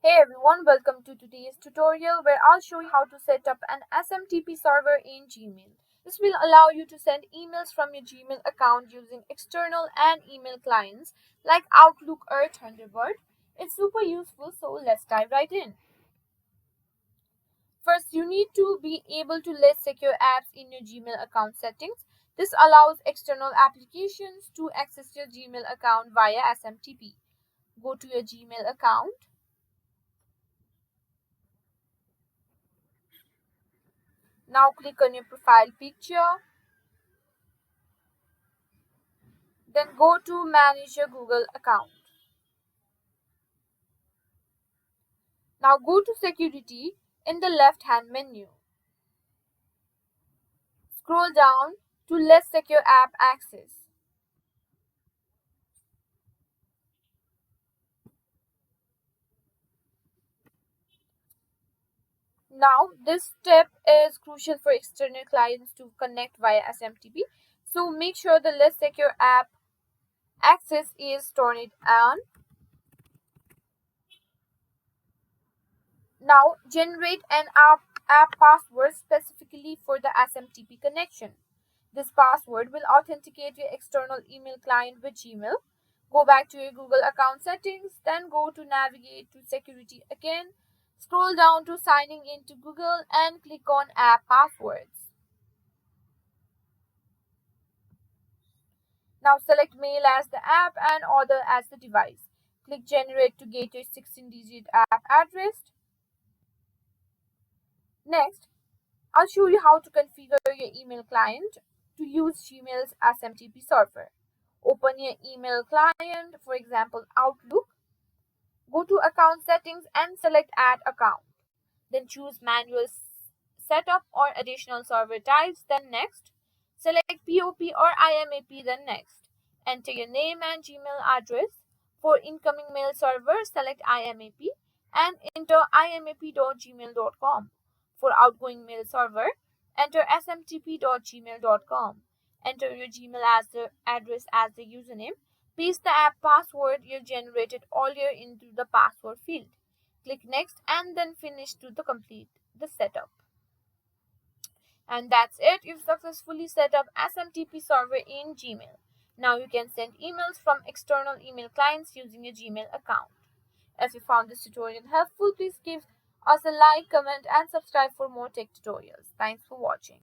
Hey everyone, welcome to today's tutorial where I'll show you how to set up an SMTP server in Gmail. This will allow you to send emails from your Gmail account using external and email clients like Outlook or Thunderbird. It's super useful, so let's dive right in. First, you need to be able to list secure apps in your Gmail account settings. This allows external applications to access your Gmail account via SMTP. Go to your Gmail account. Now click on your profile picture. Then go to manage your Google account. Now go to security in the left hand menu. Scroll down to less secure app access. Now this step is crucial for external clients to connect via SMTP. So make sure the less secure app access is turned on. Now generate an app password specifically for the SMTP connection. This password will authenticate your external email client with Gmail. Go back to your Google account settings, then go to navigate to security again. Scroll down to signing into Google and click on app passwords. Now select mail as the app and other as the device. Click generate to get your 16-digit app address. Next, I'll show you how to configure your email client to use Gmail's SMTP server. Open your email client, for example, Outlook. Go to account settings and select add account. Then choose manual setup or additional server types, then next. Select POP or IMAP, then next. Enter your name and Gmail address. For incoming mail server, select IMAP and enter imap.gmail.com. For outgoing mail server, enter smtp.gmail.com. Enter your Gmail as the address as the username. Paste the app password you generated earlier into the password field. Click next and then finish to complete the setup. And that's it. You've successfully set up SMTP server in Gmail. Now you can send emails from external email clients using your Gmail account. If you found this tutorial helpful, please give us a like, comment and subscribe for more tech tutorials. Thanks for watching.